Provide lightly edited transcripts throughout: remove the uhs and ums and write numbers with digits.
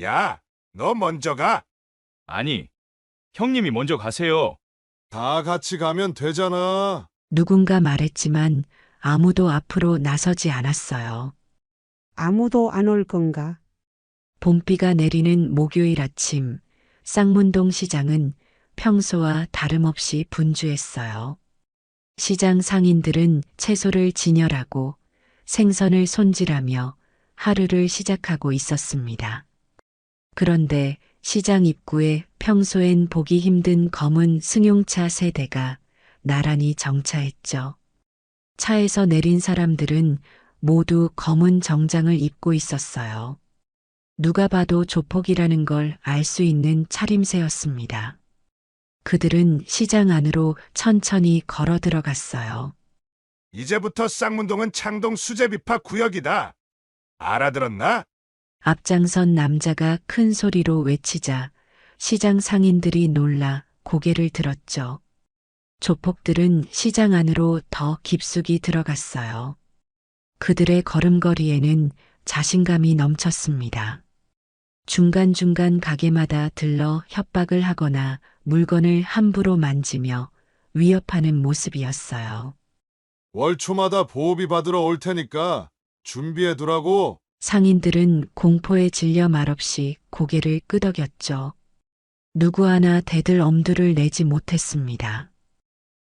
야, 너 먼저 가. 아니, 형님이 먼저 가세요. 다 같이 가면 되잖아. 누군가 말했지만 아무도 앞으로 나서지 않았어요. 아무도 안 올 건가? 봄비가 내리는 목요일 아침, 쌍문동 시장은 평소와 다름없이 분주했어요. 시장 상인들은 채소를 진열하고 생선을 손질하며 하루를 시작하고 있었습니다. 그런데 시장 입구에 평소엔 보기 힘든 검은 승용차 세 대가 나란히 정차했죠. 차에서 내린 사람들은 모두 검은 정장을 입고 있었어요. 누가 봐도 조폭이라는 걸 알 수 있는 차림새였습니다. 그들은 시장 안으로 천천히 걸어 들어갔어요. 이제부터 쌍문동은 창동 수제비파 구역이다. 알아들었나? 앞장선 남자가 큰 소리로 외치자 시장 상인들이 놀라 고개를 들었죠. 조폭들은 시장 안으로 더 깊숙이 들어갔어요. 그들의 걸음걸이에는 자신감이 넘쳤습니다. 중간중간 가게마다 들러 협박을 하거나 물건을 함부로 만지며 위협하는 모습이었어요. 월초마다 보호비 받으러 올 테니까 준비해 두라고. 상인들은 공포에 질려 말없이 고개를 끄덕였죠. 누구 하나 대들 엄두를 내지 못했습니다.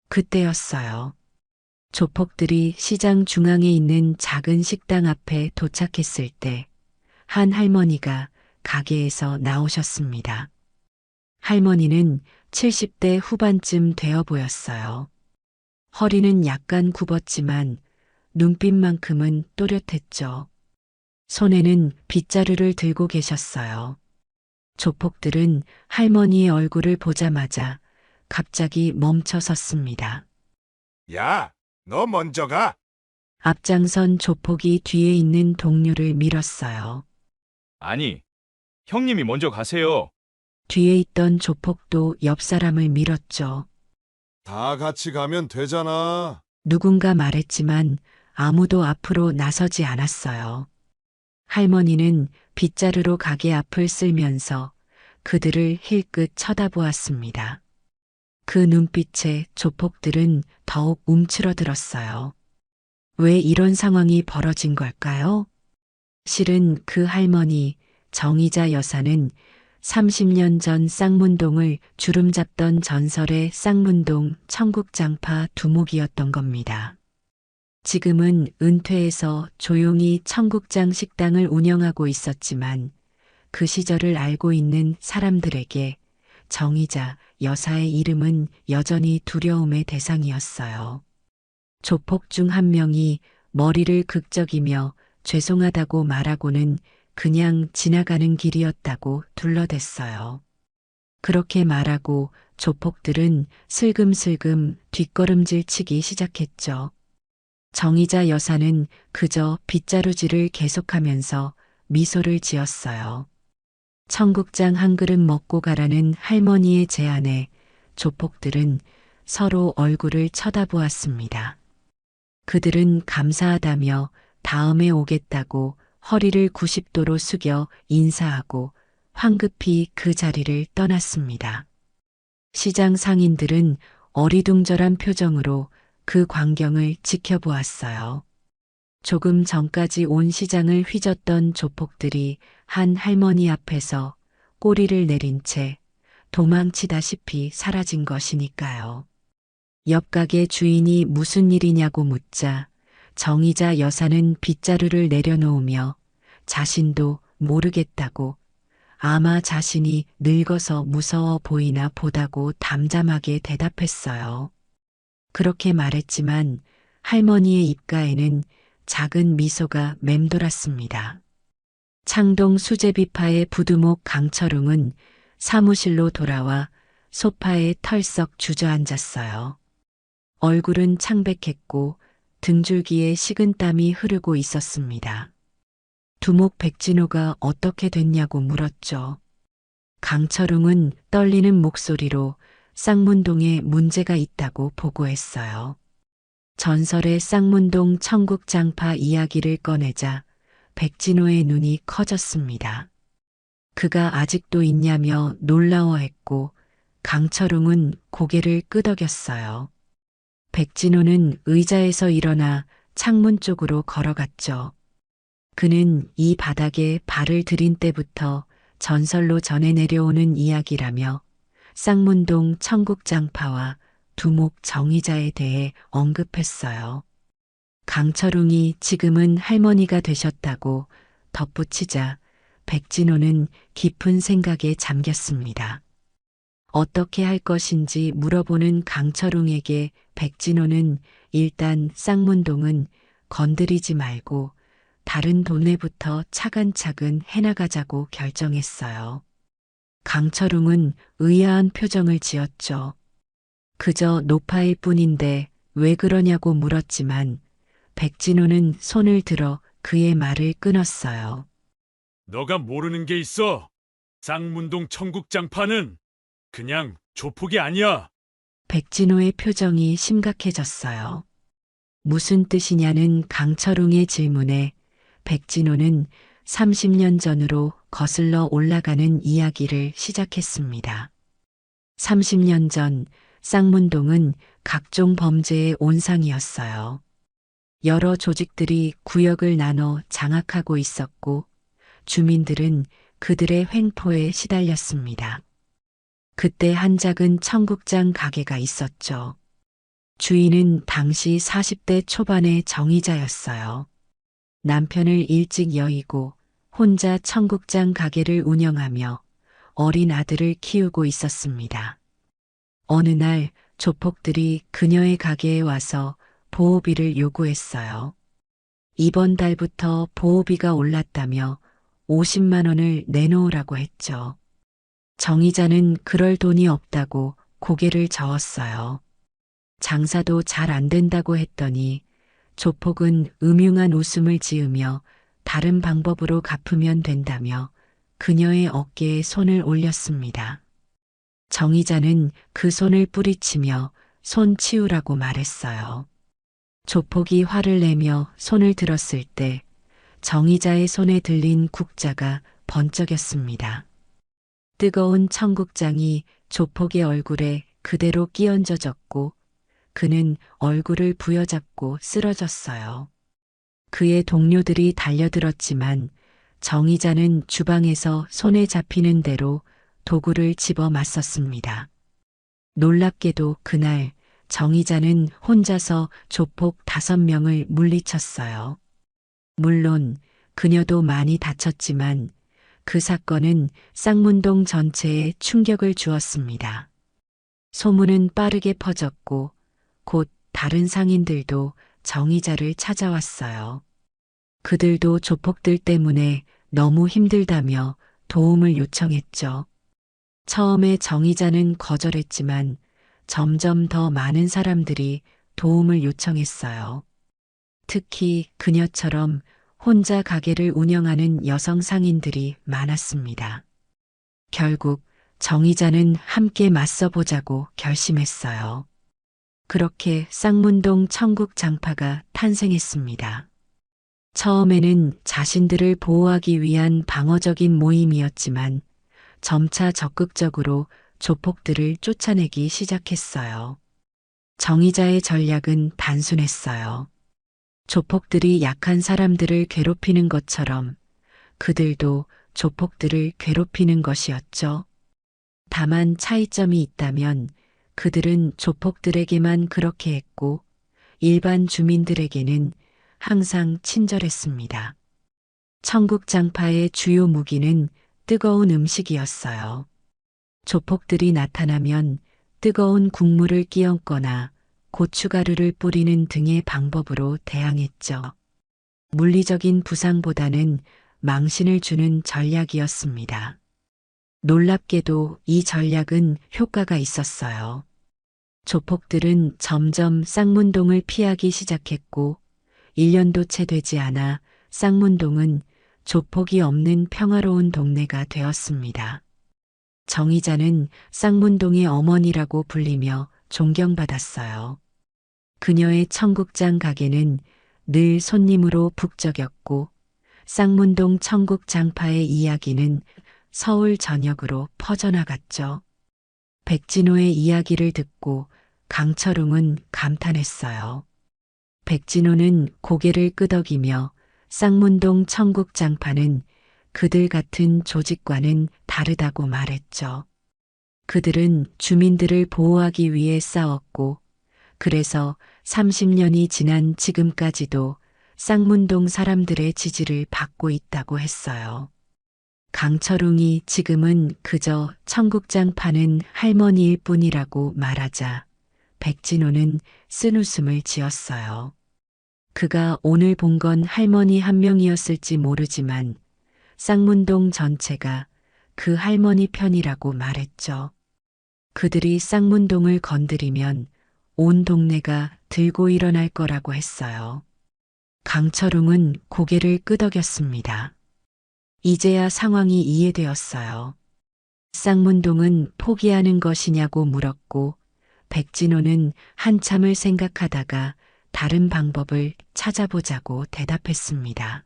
그때였어요. 조폭들이 시장 중앙에 있는 작은 식당 앞에 도착했을 때 한 할머니가 가게에서 나오셨습니다. 할머니는 70대 후반쯤 되어 보였어요. 허리는 약간 굽었지만 눈빛만큼은 또렷했죠. 손에는 빗자루를 들고 계셨어요. 조폭들은 할머니의 얼굴을 보자마자 갑자기 멈춰 섰습니다. 야, 너 먼저 가. 앞장선 조폭이 뒤에 있는 동료를 밀었어요. 아니, 형님이 먼저 가세요. 뒤에 있던 조폭도 옆 사람을 밀었죠. 다 같이 가면 되잖아. 누군가 말했지만 아무도 앞으로 나서지 않았어요. 할머니는 빗자루로 가게 앞을 쓸면서 그들을 힐끗 쳐다보았습니다. 그 눈빛에 조폭들은 더욱 움츠러들었어요. 왜 이런 상황이 벌어진 걸까요? 실은 그 할머니 정의자 여사는 30년 전 쌍문동을 주름잡던 전설의 쌍문동 청국장파 두목이었던 겁니다. 지금은 은퇴해서 조용히 청국장 식당을 운영하고 있었지만 그 시절을 알고 있는 사람들에게 정의자 여사의 이름은 여전히 두려움의 대상이었어요. 조폭 중 한 명이 머리를 극적이며 죄송하다고 말하고는 그냥 지나가는 길이었다고 둘러댔어요. 그렇게 말하고 조폭들은 슬금슬금 뒷걸음질 치기 시작했죠. 정의자 여사는 그저 빗자루질을 계속하면서 미소를 지었어요. 청국장 한 그릇 먹고 가라는 할머니의 제안에 조폭들은 서로 얼굴을 쳐다보았습니다. 그들은 감사하다며 다음에 오겠다고 허리를 90도로 숙여 인사하고 황급히 그 자리를 떠났습니다. 시장 상인들은 어리둥절한 표정으로 그 광경을 지켜보았어요. 조금 전까지 온 시장을 휘젓던 조폭들이 한 할머니 앞에서 꼬리를 내린 채 도망치다시피 사라진 것이니까요. 옆 가게 주인이 무슨 일이냐고 묻자 정의자 여사는 빗자루를 내려놓으며 자신도 모르겠다고 아마 자신이 늙어서 무서워 보이나 보다고 담담하게 대답했어요. 그렇게 말했지만 할머니의 입가에는 작은 미소가 맴돌았습니다. 창동 수제비파의 부두목 강철웅은 사무실로 돌아와 소파에 털썩 주저앉았어요. 얼굴은 창백했고 등줄기에 식은땀이 흐르고 있었습니다. 두목 백진호가 어떻게 됐냐고 물었죠. 강철웅은 떨리는 목소리로 쌍문동에 문제가 있다고 보고했어요. 전설의 쌍문동 청국장파 이야기를 꺼내자 백진호의 눈이 커졌습니다. 그가 아직도 있냐며 놀라워했고 강철웅은 고개를 끄덕였어요. 백진호는 의자에서 일어나 창문 쪽으로 걸어갔죠. 그는 이 바닥에 발을 들인 때부터 전설로 전해 내려오는 이야기라며 쌍문동 청국장파와 두목 정의자에 대해 언급했어요. 강철웅이 지금은 할머니가 되셨다고 덧붙이자 백진호는 깊은 생각에 잠겼습니다. 어떻게 할 것인지 물어보는 강철웅에게 백진호는 일단 쌍문동은 건드리지 말고 다른 동네부터 차근차근 해나가자고 결정했어요. 강철웅은 의아한 표정을 지었죠. 그저 노파일 뿐인데 왜 그러냐고 물었지만 백진호는 손을 들어 그의 말을 끊었어요. 너가 모르는 게 있어. 쌍문동 청국장파는 그냥 조폭이 아니야. 백진호의 표정이 심각해졌어요. 무슨 뜻이냐는 강철웅의 질문에 백진호는 30년 전으로 거슬러 올라가는 이야기를 시작했습니다. 30년 전 쌍문동은 각종 범죄의 온상이었어요. 여러 조직들이 구역을 나눠 장악하고 있었고 주민들은 그들의 횡포에 시달렸습니다. 그때 한 작은 청국장 가게가 있었죠. 주인은 당시 40대 초반의 정의자였어요. 남편을 일찍 여의고 혼자 청국장 가게를 운영하며 어린 아들을 키우고 있었습니다. 어느 날 조폭들이 그녀의 가게에 와서 보호비를 요구했어요. 이번 달부터 보호비가 올랐다며 50만 원을 내놓으라고 했죠. 정의자는 그럴 돈이 없다고 고개를 저었어요. 장사도 잘 안 된다고 했더니 조폭은 음흉한 웃음을 지으며 다른 방법으로 갚으면 된다며 그녀의 어깨에 손을 올렸습니다. 정의자는 그 손을 뿌리치며 손 치우라고 말했어요. 조폭이 화를 내며 손을 들었을 때 정의자의 손에 들린 국자가 번쩍였습니다. 뜨거운 청국장이 조폭의 얼굴에 그대로 끼얹어졌고 그는 얼굴을 부여잡고 쓰러졌어요. 그의 동료들이 달려들었지만 정의자는 주방에서 손에 잡히는 대로 도구를 집어 맞섰습니다. 놀랍게도 그날 정의자는 혼자서 조폭 5명을 물리쳤어요. 물론 그녀도 많이 다쳤지만 그 사건은 쌍문동 전체에 충격을 주었습니다. 소문은 빠르게 퍼졌고 곧 다른 상인들도 정의자를 찾아왔어요. 그들도 조폭들 때문에 너무 힘들다며 도움을 요청했죠. 처음에 정의자는 거절했지만 점점 더 많은 사람들이 도움을 요청했어요. 특히 그녀처럼 혼자 가게를 운영하는 여성 상인들이 많았습니다. 결국 정의자는 함께 맞서보자고 결심했어요. 그렇게 쌍문동 청국장파가 탄생했습니다. 처음에는 자신들을 보호하기 위한 방어적인 모임이었지만 점차 적극적으로 조폭들을 쫓아내기 시작했어요. 정의자의 전략은 단순했어요. 조폭들이 약한 사람들을 괴롭히는 것처럼 그들도 조폭들을 괴롭히는 것이었죠. 다만 차이점이 있다면 그들은 조폭들에게만 그렇게 했고 일반 주민들에게는 항상 친절했습니다. 청국장파의 주요 무기는 뜨거운 음식이었어요. 조폭들이 나타나면 뜨거운 국물을 끼얹거나 고춧가루를 뿌리는 등의 방법으로 대항했죠. 물리적인 부상보다는 망신을 주는 전략이었습니다. 놀랍게도 이 전략은 효과가 있었어요. 조폭들은 점점 쌍문동을 피하기 시작했고 1년도 채 되지 않아 쌍문동은 조폭이 없는 평화로운 동네가 되었습니다. 정의자는 쌍문동의 어머니라고 불리며 존경받았어요. 그녀의 청국장 가게는 늘 손님으로 북적였고 쌍문동 청국장파의 이야기는 서울 전역으로 퍼져나갔죠. 백진호의 이야기를 듣고 강철웅은 감탄했어요. 백진호는 고개를 끄덕이며 쌍문동 청국장파는 그들 같은 조직과는 다르다고 말했죠. 그들은 주민들을 보호하기 위해 싸웠고 그래서 30년이 지난 지금까지도 쌍문동 사람들의 지지를 받고 있다고 했어요. 강철웅이 지금은 그저 청국장 파는 할머니일 뿐이라고 말하자 백진호는 쓴웃음을 지었어요. 그가 오늘 본 건 할머니 한 명이었을지 모르지만 쌍문동 전체가 그 할머니 편이라고 말했죠. 그들이 쌍문동을 건드리면 온 동네가 들고 일어날 거라고 했어요. 강철웅은 고개를 끄덕였습니다. 이제야 상황이 이해되었어요. 쌍문동은 포기하는 것이냐고 물었고 백진호는 한참을 생각하다가 다른 방법을 찾아보자고 대답했습니다.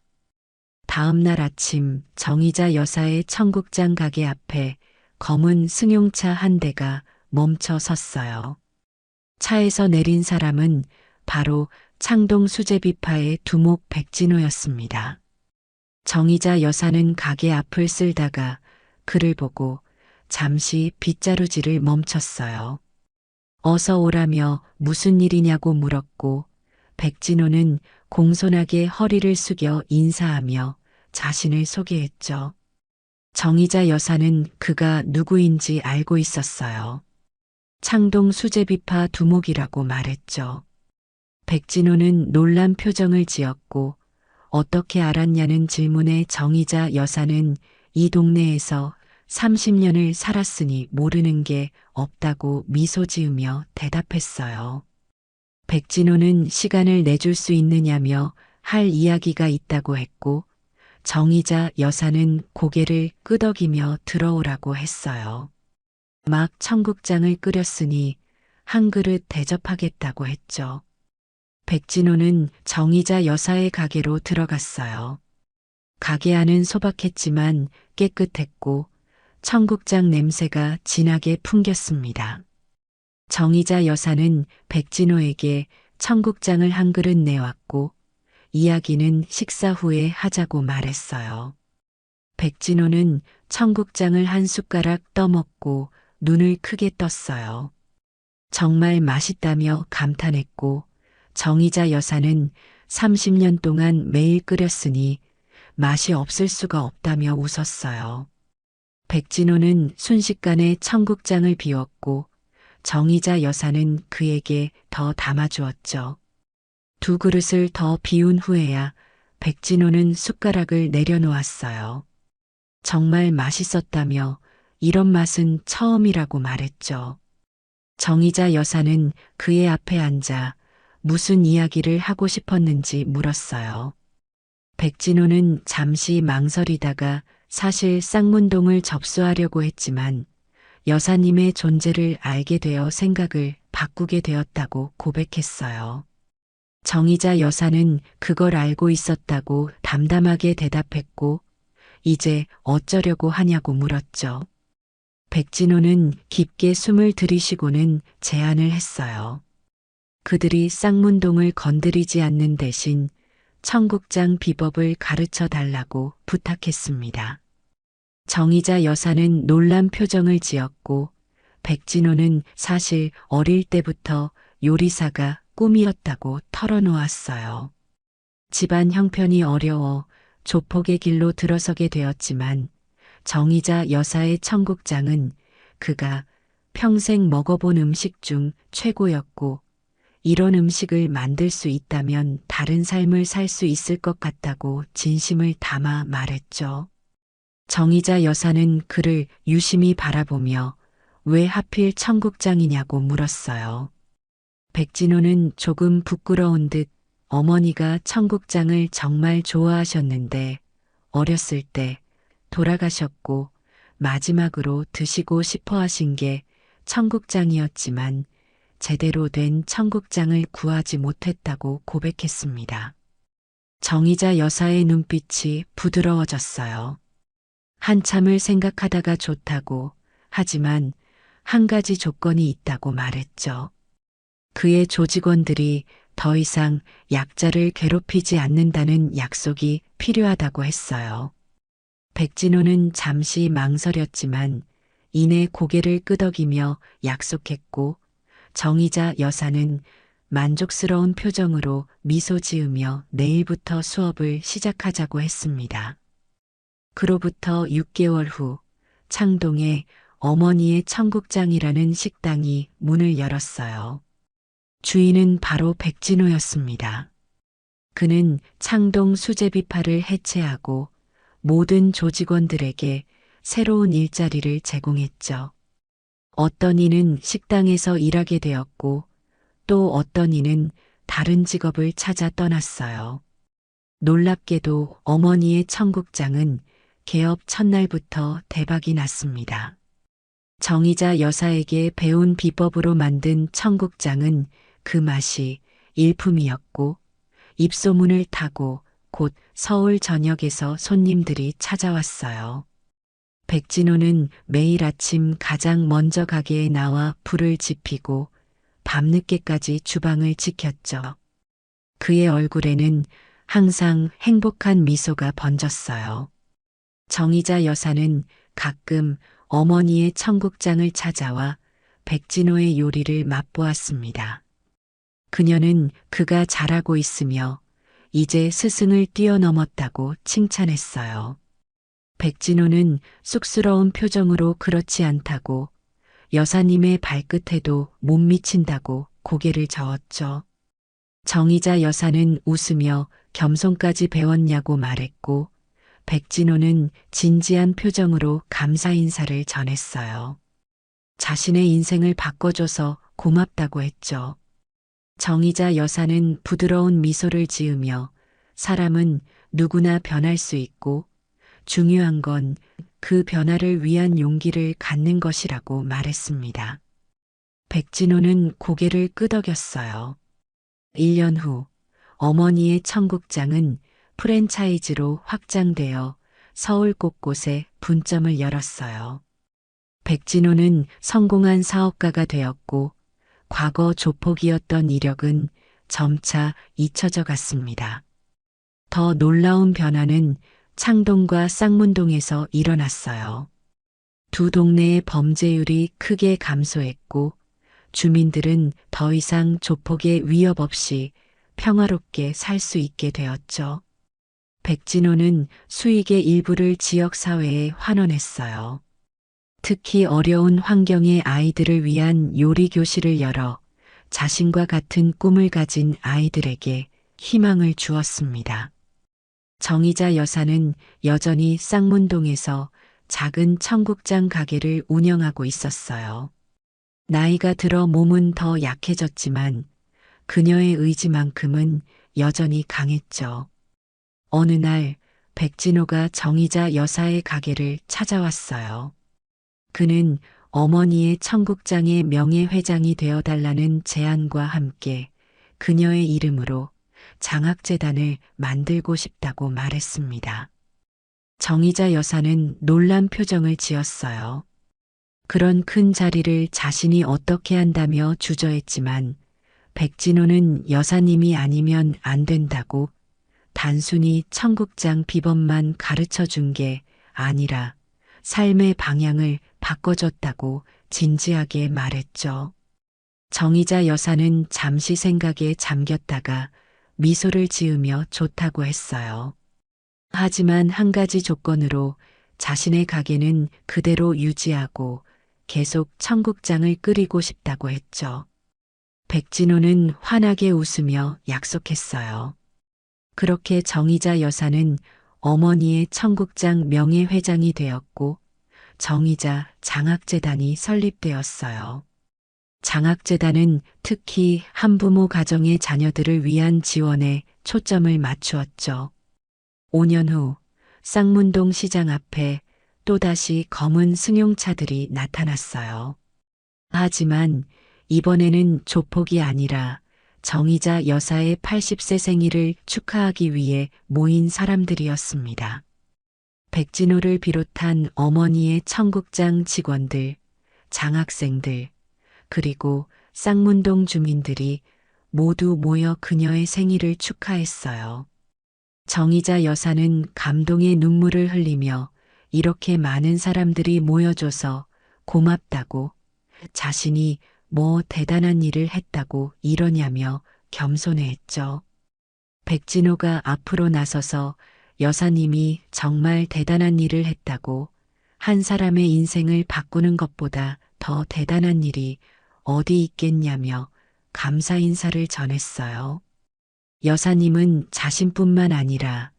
다음 날 아침 정의자 여사의 청국장 가게 앞에 검은 승용차 한 대가 멈춰 섰어요. 차에서 내린 사람은 바로 창동 수제비파의 두목 백진호였습니다. 정의자 여사는 가게 앞을 쓸다가 그를 보고 잠시 빗자루질을 멈췄어요. 어서 오라며 무슨 일이냐고 물었고 백진호는 공손하게 허리를 숙여 인사하며 자신을 소개했죠. 정의자 여사는 그가 누구인지 알고 있었어요. 창동 수제비파 두목이라고 말했죠. 백진호는 놀란 표정을 지었고 어떻게 알았냐는 질문에 정의자 여사는 이 동네에서 30년을 살았으니 모르는 게 없다고 미소 지으며 대답했어요. 백진호는 시간을 내줄 수 있느냐며 할 이야기가 있다고 했고 정의자 여사는 고개를 끄덕이며 들어오라고 했어요. 막 청국장을 끓였으니 한 그릇 대접하겠다고 했죠. 백진호는 정의자 여사의 가게로 들어갔어요. 가게 안은 소박했지만 깨끗했고 청국장 냄새가 진하게 풍겼습니다. 정의자 여사는 백진호에게 청국장을 한 그릇 내왔고 이야기는 식사 후에 하자고 말했어요. 백진호는 청국장을 한 숟가락 떠먹고 눈을 크게 떴어요. 정말 맛있다며 감탄했고 정의자 여사는 30년 동안 매일 끓였으니 맛이 없을 수가 없다며 웃었어요. 백진호는 순식간에 청국장을 비웠고 정의자 여사는 그에게 더 담아주었죠. 두 그릇을 더 비운 후에야 백진호는 숟가락을 내려놓았어요. 정말 맛있었다며 이런 맛은 처음이라고 말했죠. 정의자 여사는 그의 앞에 앉아 무슨 이야기를 하고 싶었는지 물었어요. 백진호는 잠시 망설이다가 사실 쌍문동을 접수하려고 했지만 여사님의 존재를 알게 되어 생각을 바꾸게 되었다고 고백했어요. 정의자 여사는 그걸 알고 있었다고 담담하게 대답했고 이제 어쩌려고 하냐고 물었죠. 백진호는 깊게 숨을 들이쉬고는 제안을 했어요. 그들이 쌍문동을 건드리지 않는 대신 청국장 비법을 가르쳐 달라고 부탁했습니다. 정의자 여사는 놀란 표정을 지었고 백진호는 사실 어릴 때부터 요리사가 꿈이었다고 털어놓았어요. 집안 형편이 어려워 조폭의 길로 들어서게 되었지만 정의자 여사의 청국장은 그가 평생 먹어본 음식 중 최고였고 이런 음식을 만들 수 있다면 다른 삶을 살 수 있을 것 같다고 진심을 담아 말했죠. 정의자 여사는 그를 유심히 바라보며 왜 하필 청국장이냐고 물었어요. 백진호는 조금 부끄러운 듯 어머니가 청국장을 정말 좋아하셨는데 어렸을 때 돌아가셨고 마지막으로 드시고 싶어 하신 게 청국장이었지만 제대로 된 청국장을 구하지 못했다고 고백했습니다. 정의자 여사의 눈빛이 부드러워졌어요. 한참을 생각하다가 좋다고, 하지만 한 가지 조건이 있다고 말했죠. 그의 조직원들이 더 이상 약자를 괴롭히지 않는다는 약속이 필요하다고 했어요. 백진호는 잠시 망설였지만 이내 고개를 끄덕이며 약속했고, 정의자 여사는 만족스러운 표정으로 미소 지으며 내일부터 수업을 시작하자고 했습니다. 그로부터 6개월 후 창동에 어머니의 청국장이라는 식당이 문을 열었어요. 주인은 바로 백진호였습니다. 그는 창동 수제비파를 해체하고 모든 조직원들에게 새로운 일자리를 제공했죠. 어떤 이는 식당에서 일하게 되었고 또 어떤 이는 다른 직업을 찾아 떠났어요. 놀랍게도 어머니의 청국장은 개업 첫날부터 대박이 났습니다. 정의자 여사에게 배운 비법으로 만든 청국장은 그 맛이 일품이었고 입소문을 타고 곧 서울 전역에서 손님들이 찾아왔어요. 백진호는 매일 아침 가장 먼저 가게에 나와 불을 지피고 밤늦게까지 주방을 지켰죠. 그의 얼굴에는 항상 행복한 미소가 번졌어요. 정의자 여사는 가끔 어머니의 청국장을 찾아와 백진호의 요리를 맛보았습니다. 그녀는 그가 잘하고 있으며 이제 스승을 뛰어넘었다고 칭찬했어요. 백진호는 쑥스러운 표정으로 그렇지 않다고, 여사님의 발끝에도 못 미친다고 고개를 저었죠. 정의자 여사는 웃으며 겸손까지 배웠냐고 말했고, 백진호는 진지한 표정으로 감사 인사를 전했어요. 자신의 인생을 바꿔줘서 고맙다고 했죠. 정의자 여사는 부드러운 미소를 지으며 사람은 누구나 변할 수 있고 중요한 건 그 변화를 위한 용기를 갖는 것이라고 말했습니다. 백진호는 고개를 끄덕였어요. 1년 후 어머니의 청국장은 프랜차이즈로 확장되어 서울 곳곳에 분점을 열었어요. 백진호는 성공한 사업가가 되었고 과거 조폭이었던 이력은 점차 잊혀져 갔습니다. 더 놀라운 변화는 창동과 쌍문동에서 일어났어요. 두 동네의 범죄율이 크게 감소했고 주민들은 더 이상 조폭의 위협 없이 평화롭게 살 수 있게 되었죠. 백진호는 수익의 일부를 지역사회에 환원했어요. 특히 어려운 환경의 아이들을 위한 요리 교실을 열어 자신과 같은 꿈을 가진 아이들에게 희망을 주었습니다. 정의자 여사는 여전히 쌍문동에서 작은 청국장 가게를 운영하고 있었어요. 나이가 들어 몸은 더 약해졌지만 그녀의 의지만큼은 여전히 강했죠. 어느 날 백진호가 정의자 여사의 가게를 찾아왔어요. 그는 어머니의 청국장의 명예회장이 되어달라는 제안과 함께 그녀의 이름으로 장학재단을 만들고 싶다고 말했습니다. 정의자 여사는 놀란 표정을 지었어요. 그런 큰 자리를 자신이 어떻게 한다며 주저했지만 백진호는 여사님이 아니면 안 된다고 단순히 청국장 비법만 가르쳐 준 게 아니라 삶의 방향을 바꿔줬다고 진지하게 말했죠. 정의자 여사는 잠시 생각에 잠겼다가 미소를 지으며 좋다고 했어요. 하지만 한 가지 조건으로 자신의 가게는 그대로 유지하고 계속 청국장을 끓이고 싶다고 했죠. 백진호는 환하게 웃으며 약속했어요. 그렇게 정의자 여사는 어머니의 청국장 명예회장이 되었고 정의자 장학재단이 설립되었어요. 장학재단은 특히 한부모 가정의 자녀들을 위한 지원에 초점을 맞추었죠. 5년 후 쌍문동 시장 앞에 또다시 검은 승용차들이 나타났어요. 하지만 이번에는 조폭이 아니라 정의자 여사의 80세 생일을 축하하기 위해 모인 사람들이었습니다. 백진호를 비롯한 어머니의 청국장 직원들, 장학생들, 그리고 쌍문동 주민들이 모두 모여 그녀의 생일을 축하했어요. 정희자 여사는 감동의 눈물을 흘리며 이렇게 많은 사람들이 모여줘서 고맙다고, 자신이 뭐 대단한 일을 했다고 이러냐며 겸손해했죠. 백진호가 앞으로 나서서 여사님이 정말 대단한 일을 했다고, 한 사람의 인생을 바꾸는 것보다 더 대단한 일이 어디 있겠냐며 감사 인사를 전했어요. 여사님은 자신뿐만 아니라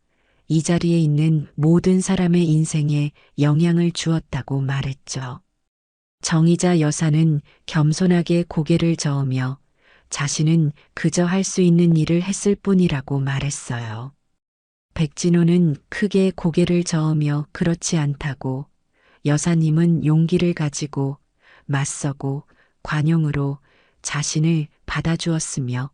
이 자리에 있는 모든 사람의 인생에 영향을 주었다고 말했죠. 정희자 여사는 겸손하게 고개를 저으며 자신은 그저 할 수 있는 일을 했을 뿐이라고 말했어요. 백진호는 크게 고개를 저으며 그렇지 않다고, 여사님은 용기를 가지고 맞서고 관용으로 자신을 받아주었으며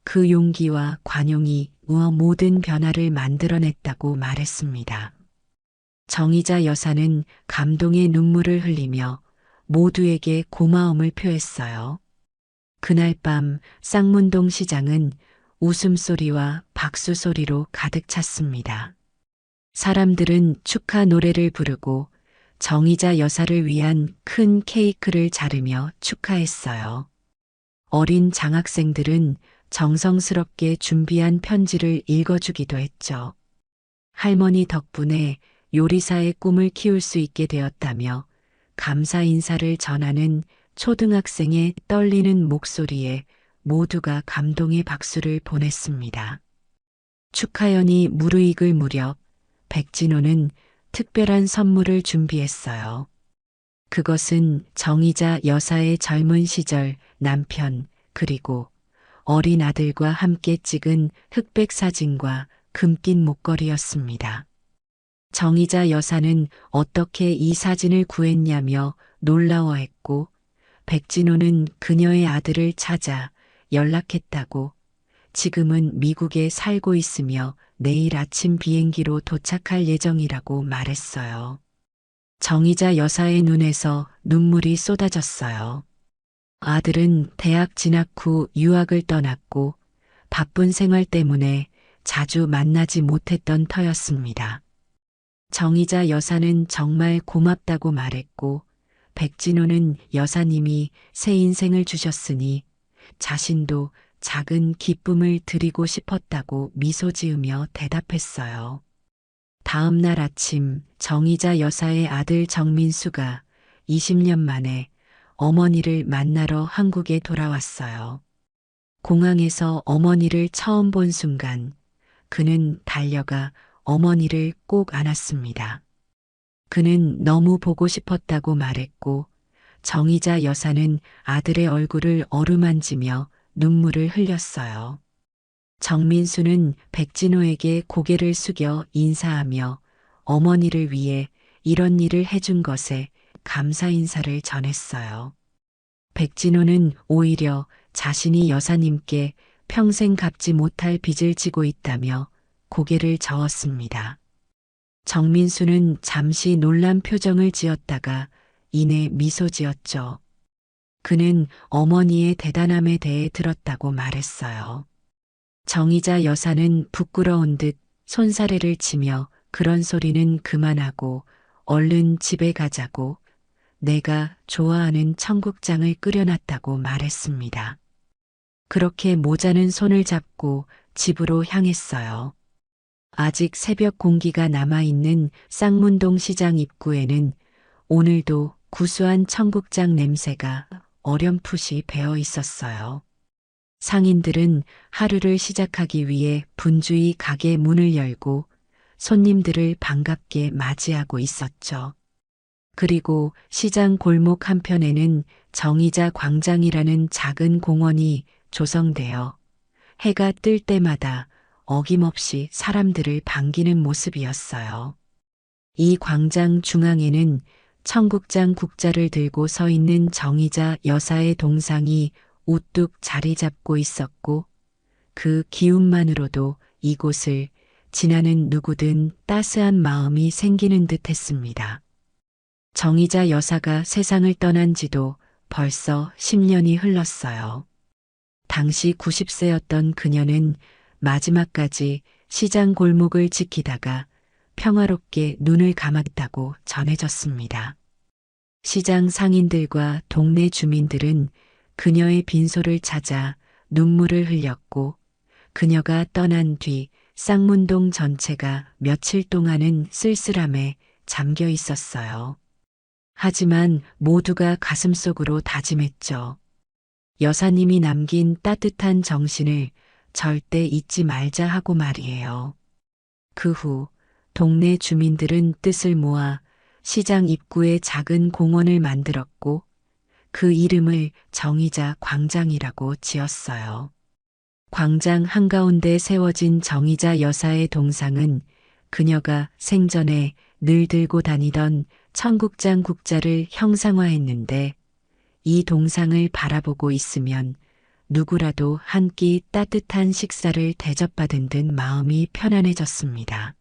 그 용기와 관용이 모든 변화를 만들어냈다고 말했습니다. 정희자 여사는 감동의 눈물을 흘리며 모두에게 고마움을 표했어요. 그날 밤 쌍문동 시장은 웃음소리와 박수소리로 가득 찼습니다. 사람들은 축하 노래를 부르고 정희자 여사를 위한 큰 케이크를 자르며 축하했어요. 어린 장학생들은 정성스럽게 준비한 편지를 읽어주기도 했죠. 할머니 덕분에 요리사의 꿈을 키울 수 있게 되었다며 감사 인사를 전하는 초등학생의 떨리는 목소리에 모두가 감동의 박수를 보냈습니다. 축하연이 무르익을 무렵 백진호는 특별한 선물을 준비했어요. 그것은 정희자 여사의 젊은 시절 남편 그리고 어린 아들과 함께 찍은 흑백 사진과 금빛 목걸이였습니다. 정희자 여사는 어떻게 이 사진을 구했냐며 놀라워했고, 백진호는 그녀의 아들을 찾아 연락했다고, 지금은 미국에 살고 있으며 내일 아침 비행기로 도착할 예정이라고 말했어요. 정희자 여사의 눈에서 눈물이 쏟아졌어요. 아들은 대학 진학 후 유학을 떠났고 바쁜 생활 때문에 자주 만나지 못했던 터였습니다. 정희자 여사는 정말 고맙다고 말했고, 백진호는 여사님이 새 인생을 주셨으니 자신도 작은 기쁨을 드리고 싶었다고 미소 지으며 대답했어요. 다음 날 아침 정희자 여사의 아들 정민수가 20년 만에 어머니를 만나러 한국에 돌아왔어요. 공항에서 어머니를 처음 본 순간 그는 달려가 어머니를 꼭 안았습니다. 그는 너무 보고 싶었다고 말했고, 정희자 여사는 아들의 얼굴을 어루만지며 눈물을 흘렸어요. 정민수는 백진호에게 고개를 숙여 인사하며 어머니를 위해 이런 일을 해준 것에 감사 인사를 전했어요. 백진호는 오히려 자신이 여사님께 평생 갚지 못할 빚을 지고 있다며 고개를 저었습니다. 정민수는 잠시 놀란 표정을 지었다가 이내 미소 지었죠. 그는 어머니의 대단함에 대해 들었다고 말했어요. 정희자 여사는 부끄러운 듯 손사래를 치며 그런 소리는 그만하고 얼른 집에 가자고, 내가 좋아하는 청국장을 끓여놨다고 말했습니다. 그렇게 모자는 손을 잡고 집으로 향했어요. 아직 새벽 공기가 남아있는 쌍문동 시장 입구에는 오늘도 구수한 청국장 냄새가 어렴풋이 배어 있었어요. 상인들은 하루를 시작하기 위해 분주히 가게 문을 열고 손님들을 반갑게 맞이하고 있었죠. 그리고 시장 골목 한편에는 정희자 광장이라는 작은 공원이 조성되어 해가 뜰 때마다 어김없이 사람들을 반기는 모습이었어요. 이 광장 중앙에는 청국장 국자를 들고 서 있는 정희자 여사의 동상이 우뚝 자리 잡고 있었고, 그 기운만으로도 이곳을 지나는 누구든 따스한 마음이 생기는 듯 했습니다. 정의자 여사가 세상을 떠난 지도 벌써 10년이 흘렀어요. 당시 90세였던 그녀는 마지막까지 시장 골목을 지키다가 평화롭게 눈을 감았다고 전해졌습니다. 시장 상인들과 동네 주민들은 그녀의 빈소를 찾아 눈물을 흘렸고 그녀가 떠난 뒤 쌍문동 전체가 며칠 동안은 쓸쓸함에 잠겨 있었어요. 하지만 모두가 가슴속으로 다짐했죠. 여사님이 남긴 따뜻한 정신을 절대 잊지 말자 하고 말이에요. 그 후 동네 주민들은 뜻을 모아 시장 입구에 작은 공원을 만들었고 그 이름을 정의자 광장이라고 지었어요. 광장 한가운데 세워진 정의자 여사의 동상은 그녀가 생전에 늘 들고 다니던 청국장 국자를 형상화했는데 이 동상을 바라보고 있으면 누구라도 한 끼 따뜻한 식사를 대접받은 듯 마음이 편안해졌습니다.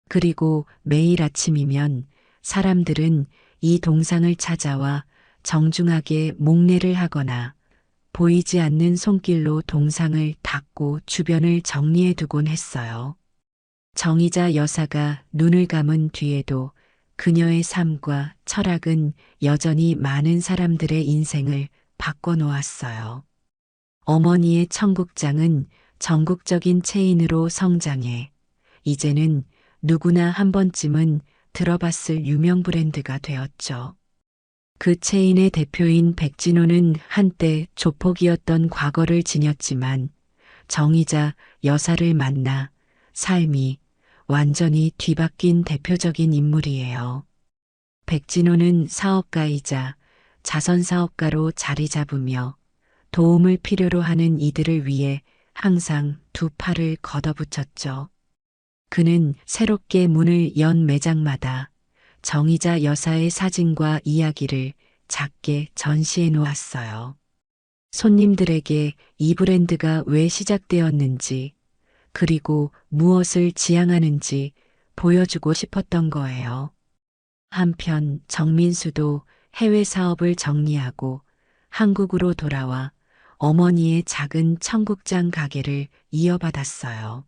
그리고 매일 아침이면 사람들은 이 동상을 찾아와 정중하게 목례를 하거나 보이지 않는 손길로 동상을 닦고 주변을 정리해 두곤 했어요. 정의자 여사가 눈을 감은 뒤에도 그녀의 삶과 철학은 여전히 많은 사람들의 인생을 바꿔놓았어요. 어머니의 청국장은 전국적인 체인으로 성장해 이제는 누구나 한 번쯤은 들어봤을 유명 브랜드가 되었죠. 그 체인의 대표인 백진호는 한때 조폭이었던 과거를 지녔지만 정의자 여사를 만나 삶이 완전히 뒤바뀐 대표적인 인물이에요. 백진호는 사업가이자 자선사업가로 자리 잡으며 도움을 필요로 하는 이들을 위해 항상 두 팔을 걷어붙였죠. 그는 새롭게 문을 연 매장마다 정의자 여사의 사진과 이야기를 작게 전시해 놓았어요. 손님들에게 이 브랜드가 왜 시작되었는지 그리고 무엇을 지향하는지 보여주고 싶었던 거예요. 한편 정민수도 해외 사업을 정리하고 한국으로 돌아와 어머니의 작은 청국장 가게를 이어받았어요.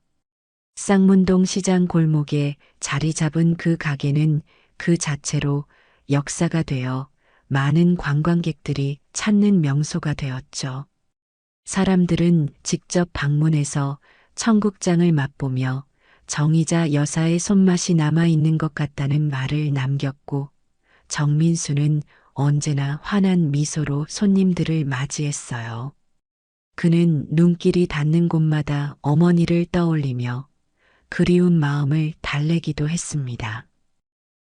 쌍문동 시장 골목에 자리 잡은 그 가게는 그 자체로 역사가 되어 많은 관광객들이 찾는 명소가 되었죠. 사람들은 직접 방문해서 청국장을 맛보며 정의자 여사의 손맛이 남아있는 것 같다는 말을 남겼고 정민수는 언제나 환한 미소로 손님들을 맞이했어요. 그는 눈길이 닿는 곳마다 어머니를 떠올리며 그리운 마음을 달래기도 했습니다.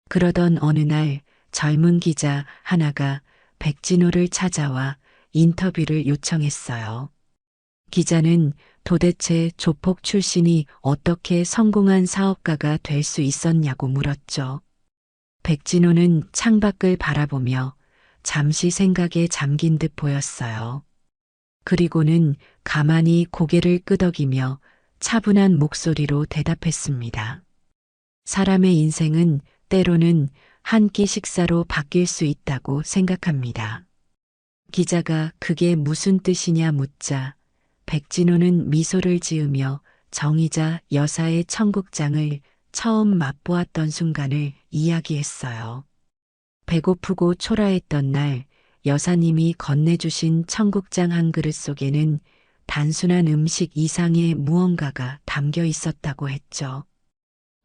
그러던 어느 날 젊은 기자 하나가 백진호를 찾아와 인터뷰를 요청했어요. 기자는 도대체 조폭 출신이 어떻게 성공한 사업가가 될 수 있었냐고 물었죠. 백진호는 창밖을 바라보며 잠시 생각에 잠긴 듯 보였어요. 그리고는 가만히 고개를 끄덕이며 차분한 목소리로 대답했습니다. 사람의 인생은 때로는 한 끼 식사로 바뀔 수 있다고 생각합니다. 기자가 그게 무슨 뜻이냐 묻자 백진호는 미소를 지으며 정의자 여사의 청국장을 처음 맛보았던 순간을 이야기했어요. 배고프고 초라했던 날 여사님이 건네주신 청국장 한 그릇 속에는 단순한 음식 이상의 무언가가 담겨 있었다고 했죠.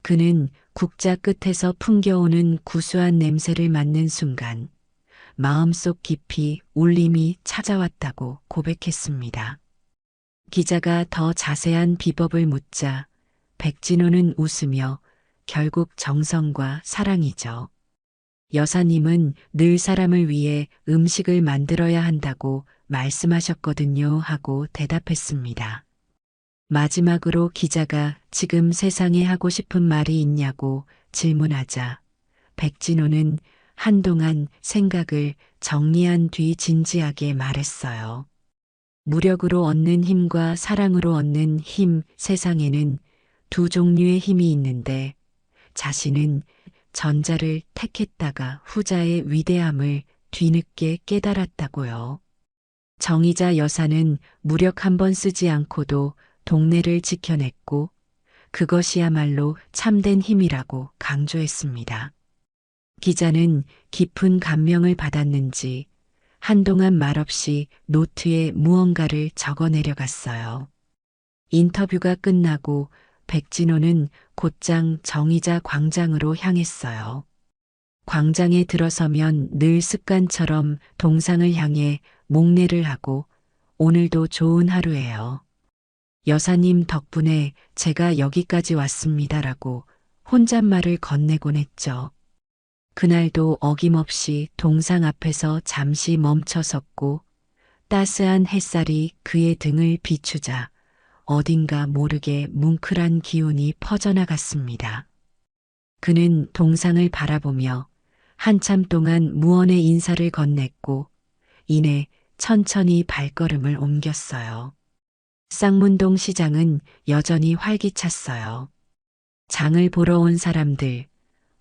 그는 국자 끝에서 풍겨오는 구수한 냄새를 맡는 순간 마음속 깊이 울림이 찾아왔다고 고백했습니다. 기자가 더 자세한 비법을 묻자 백진호는 웃으며 결국 정성과 사랑이죠. 여사님은 늘 사람을 위해 음식을 만들어야 한다고 말씀하셨거든요 하고 대답했습니다. 마지막으로 기자가 지금 세상에 하고 싶은 말이 있냐고 질문하자 백진호는 한동안 생각을 정리한 뒤 진지하게 말했어요. 무력으로 얻는 힘과 사랑으로 얻는 힘, 세상에는 두 종류의 힘이 있는데 자신은 전자를 택했다가 후자의 위대함을 뒤늦게 깨달았다고요. 정의자 여사는 무력 한 번 쓰지 않고도 동네를 지켜냈고 그것이야말로 참된 힘이라고 강조했습니다. 기자는 깊은 감명을 받았는지 한동안 말없이 노트에 무언가를 적어 내려갔어요. 인터뷰가 끝나고 백진호는 곧장 정의자 광장으로 향했어요. 광장에 들어서면 늘 습관처럼 동상을 향해 목례를 하고 오늘도 좋은 하루예요. 여사님 덕분에 제가 여기까지 왔습니다라고 혼잣말을 건네곤 했죠. 그날도 어김없이 동상 앞에서 잠시 멈춰 섰고 따스한 햇살이 그의 등을 비추자 어딘가 모르게 뭉클한 기운이 퍼져나갔습니다. 그는 동상을 바라보며 한참 동안 무언의 인사를 건넸고 이내 천천히 발걸음을 옮겼어요. 쌍문동 시장은 여전히 활기찼어요. 장을 보러 온 사람들,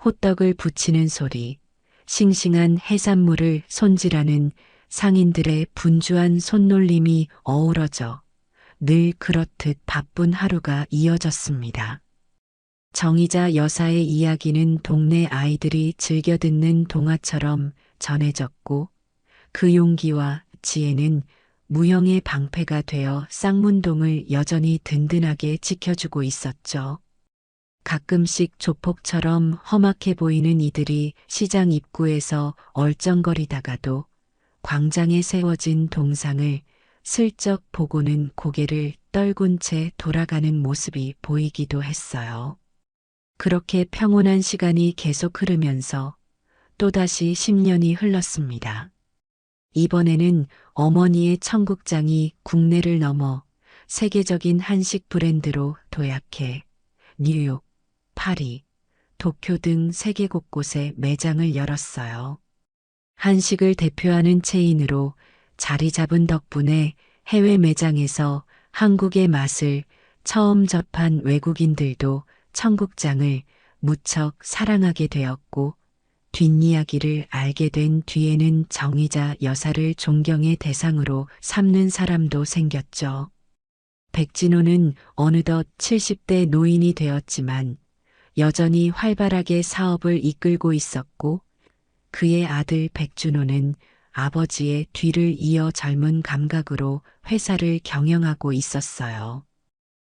호떡을 부치는 소리, 싱싱한 해산물을 손질하는 상인들의 분주한 손놀림이 어우러져 늘 그렇듯 바쁜 하루가 이어졌습니다. 정의자 여사의 이야기는 동네 아이들이 즐겨 듣는 동화처럼 전해졌고 그 용기와 지혜는 무형의 방패가 되어 쌍문동을 여전히 든든하게 지켜주고 있었죠. 가끔씩 조폭처럼 험악해 보이는 이들이 시장 입구에서 얼쩡거리다가도 광장에 세워진 동상을 슬쩍 보고는 고개를 떨군 채 돌아가는 모습이 보이기도 했어요. 그렇게 평온한 시간이 계속 흐르면서 또다시 10년이 흘렀습니다. 이번에는 어머니의 청국장이 국내를 넘어 세계적인 한식 브랜드로 도약해 뉴욕, 파리, 도쿄 등 세계 곳곳에 매장을 열었어요. 한식을 대표하는 체인으로 자리 잡은 덕분에 해외 매장에서 한국의 맛을 처음 접한 외국인들도 청국장을 무척 사랑하게 되었고 뒷이야기를 알게 된 뒤에는 정의자 여사를 존경의 대상으로 삼는 사람도 생겼죠. 백진호는 어느덧 70대 노인이 되었지만 여전히 활발하게 사업을 이끌고 있었고 그의 아들 백준호는 아버지의 뒤를 이어 젊은 감각으로 회사를 경영하고 있었어요.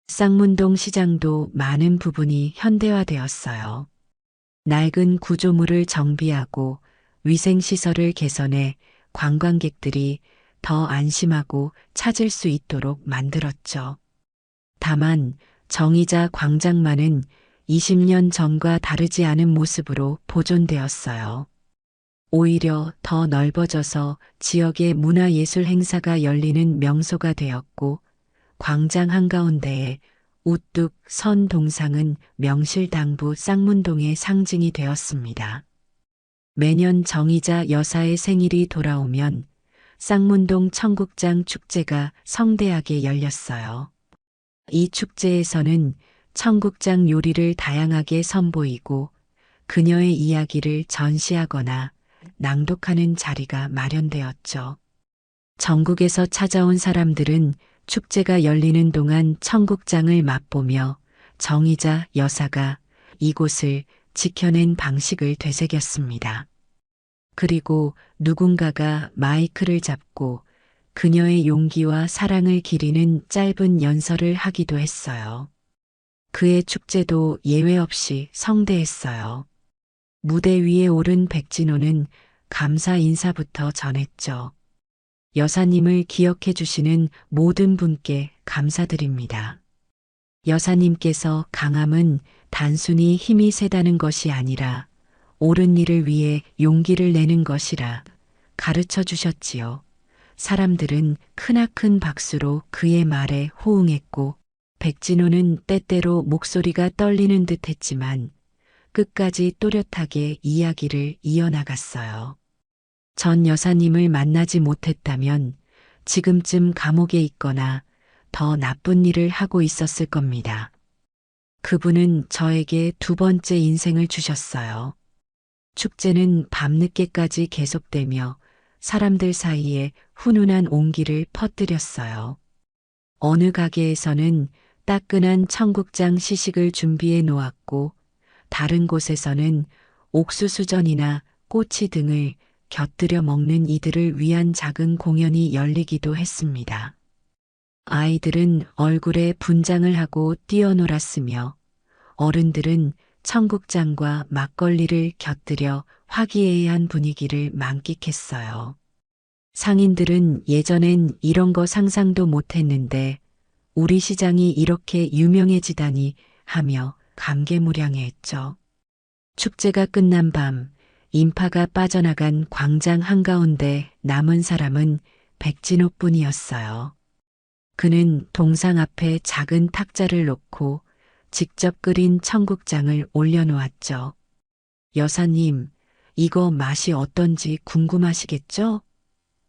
쌍문동 시장도 많은 부분이 현대화되었어요. 낡은 구조물을 정비하고 위생시설을 개선해 관광객들이 더 안심하고 찾을 수 있도록 만들었죠. 다만 정의자 광장만은 20년 전과 다르지 않은 모습으로 보존되었어요. 오히려 더 넓어져서 지역의 문화예술 행사가 열리는 명소가 되었고 광장 한가운데에 우뚝 선 동상은 명실당부 쌍문동의 상징이 되었습니다. 매년 정의자 여사의 생일이 돌아오면 쌍문동 청국장 축제가 성대하게 열렸어요. 이 축제에서는 청국장 요리를 다양하게 선보이고 그녀의 이야기를 전시하거나 낭독하는 자리가 마련되었죠. 전국에서 찾아온 사람들은 축제가 열리는 동안 청국장을 맛보며 정의자 여사가 이곳을 지켜낸 방식을 되새겼습니다. 그리고 누군가가 마이크를 잡고 그녀의 용기와 사랑을 기리는 짧은 연설을 하기도 했어요. 그의 축제도 예외 없이 성대했어요. 무대 위에 오른 백진호는 감사 인사부터 전했죠. 여사님을 기억해 주시는 모든 분께 감사드립니다. 여사님께서 강함은 단순히 힘이 세다는 것이 아니라 옳은 일을 위해 용기를 내는 것이라 가르쳐 주셨지요. 사람들은 크나큰 박수로 그의 말에 호응했고 백진호는 때때로 목소리가 떨리는 듯 했지만 끝까지 또렷하게 이야기를 이어나갔어요. 전 여사님을 만나지 못했다면 지금쯤 감옥에 있거나 더 나쁜 일을 하고 있었을 겁니다. 그분은 저에게 두 번째 인생을 주셨어요. 축제는 밤늦게까지 계속되며 사람들 사이에 훈훈한 온기를 퍼뜨렸어요. 어느 가게에서는 따끈한 청국장 시식을 준비해 놓았고, 다른 곳에서는 옥수수전이나 꼬치 등을 곁들여 먹는 이들을 위한 작은 공연이 열리기도 했습니다. 아이들은 얼굴에 분장을 하고 뛰어놀았으며, 어른들은 청국장과 막걸리를 곁들여 화기애애한 분위기를 만끽했어요. 상인들은 예전엔 이런 거 상상도 못했는데 우리 시장이 이렇게 유명해지다니 하며 감개무량해했죠. 축제가 끝난 밤, 인파가 빠져나간 광장 한가운데 남은 사람은 백진호뿐이었어요. 그는 동상 앞에 작은 탁자를 놓고 직접 끓인 청국장을 올려놓았죠. 여사님, 이거 맛이 어떤지 궁금하시겠죠?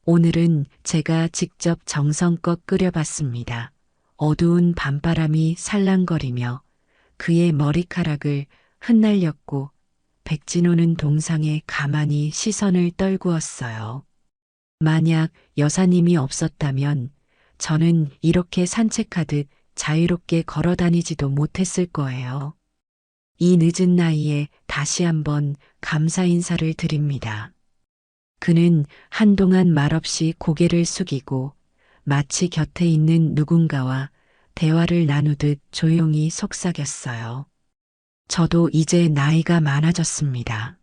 오늘은 제가 직접 정성껏 끓여봤습니다. 어두운 밤바람이 살랑거리며 그의 머리카락을 흩날렸고 백진호는 동상에 가만히 시선을 떨구었어요. 만약 여사님이 없었다면 저는 이렇게 산책하듯 자유롭게 걸어다니지도 못했을 거예요. 이 늦은 나이에 다시 한번 감사 인사를 드립니다. 그는 한동안 말없이 고개를 숙이고 마치 곁에 있는 누군가와 대화를 나누듯 조용히 속삭였어요. 저도 이제 나이가 많아졌습니다.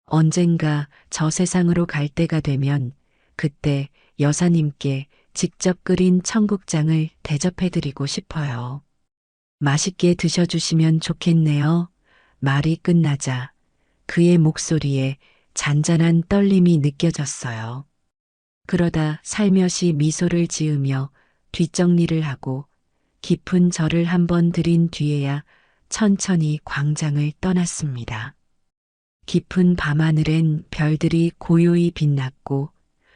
언젠가 저 세상으로 갈 때가 되면 그때 여사님께 직접 끓인 청국장을 대접해드리고 싶어요. 맛있게 드셔주시면 좋겠네요. 말이 끝나자 그의 목소리에 잔잔한 떨림이 느껴졌어요. 그러다 살며시 미소를 지으며 뒷정리를 하고 깊은 절을 한번 드린 뒤에야 천천히 광장을 떠났습니다. 깊은 밤하늘엔 별들이 고요히 빛났고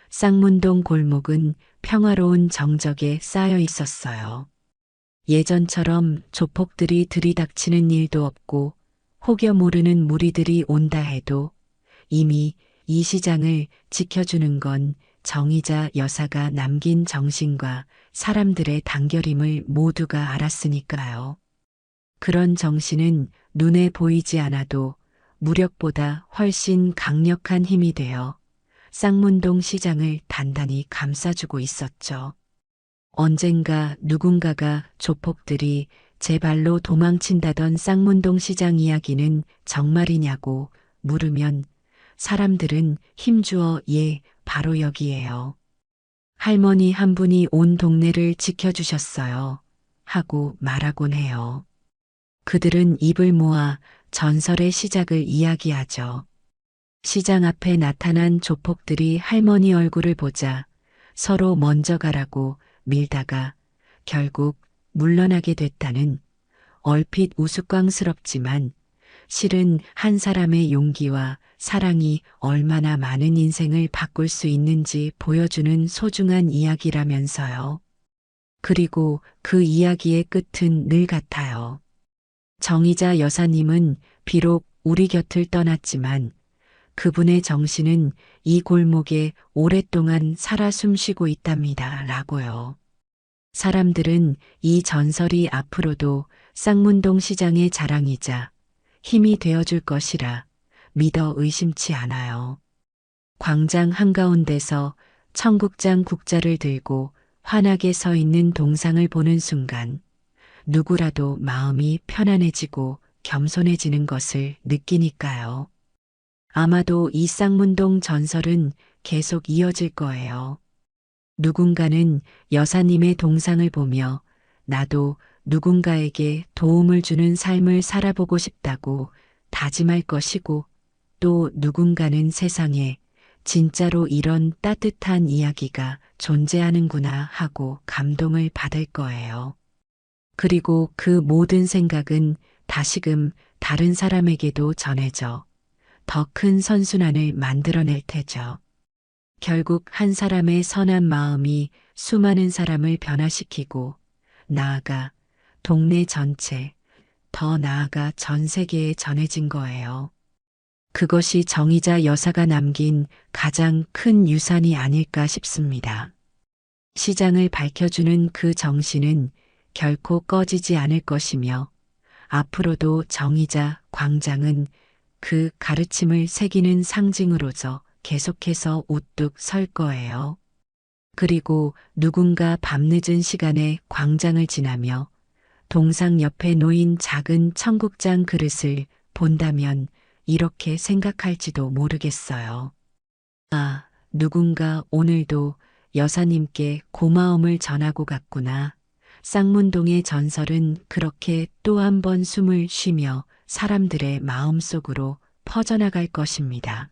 쌍문동 골목은 평화로운 정적에 쌓여 있었어요. 예전처럼 조폭들이 들이닥치는 일도 없고 혹여 모르는 무리들이 온다 해도 이미 이 시장을 지켜주는 건 정의자 여사가 남긴 정신과 사람들의 단결임을 모두가 알았으니까요. 그런 정신은 눈에 보이지 않아도 무력보다 훨씬 강력한 힘이 되어 쌍문동 시장을 단단히 감싸주고 있었죠. 언젠가 누군가가 조폭들이 제 발로 도망친다던 쌍문동 시장 이야기는 정말이냐고 물으면 사람들은 힘주어 예, 바로 여기에요. 할머니 한 분이 온 동네를 지켜주셨어요. 하고 말하곤 해요. 그들은 입을 모아 전설의 시작을 이야기하죠. 시장 앞에 나타난 조폭들이 할머니 얼굴을 보자 서로 먼저 가라고 밀다가 결국 물러나게 됐다는 얼핏 우스꽝스럽지만 실은 한 사람의 용기와 사랑이 얼마나 많은 인생을 바꿀 수 있는지 보여주는 소중한 이야기라면서요. 그리고 그 이야기의 끝은 늘 같아요. 정의자 여사님은 비록 우리 곁을 떠났지만 그분의 정신은 이 골목에 오랫동안 살아 숨쉬고 있답니다. 라고요. 사람들은 이 전설이 앞으로도 쌍문동 시장의 자랑이자 힘이 되어줄 것이라 믿어 의심치 않아요. 광장 한가운데서 청국장 국자를 들고 환하게 서 있는 동상을 보는 순간 누구라도 마음이 편안해지고 겸손해지는 것을 느끼니까요. 아마도 이 쌍문동 전설은 계속 이어질 거예요. 누군가는 여사님의 동상을 보며 나도 누군가에게 도움을 주는 삶을 살아보고 싶다고 다짐할 것이고 또 누군가는 세상에 진짜로 이런 따뜻한 이야기가 존재하는구나 하고 감동을 받을 거예요. 그리고 그 모든 생각은 다시금 다른 사람에게도 전해져 더 큰 선순환을 만들어낼 테죠. 결국 한 사람의 선한 마음이 수많은 사람을 변화시키고 나아가 동네 전체, 더 나아가 전 세계에 전해진 거예요. 그것이 정의자 여사가 남긴 가장 큰 유산이 아닐까 싶습니다. 시장을 밝혀주는 그 정신은 결코 꺼지지 않을 것이며 앞으로도 정의자 광장은 그 가르침을 새기는 상징으로서 계속해서 우뚝 설 거예요. 그리고 누군가 밤늦은 시간에 광장을 지나며 동상 옆에 놓인 작은 청국장 그릇을 본다면 이렇게 생각할지도 모르겠어요. 아, 누군가 오늘도 여사님께 고마움을 전하고 갔구나. 쌍문동의 전설은 그렇게 또 한 번 숨을 쉬며 사람들의 마음속으로 퍼져나갈 것입니다.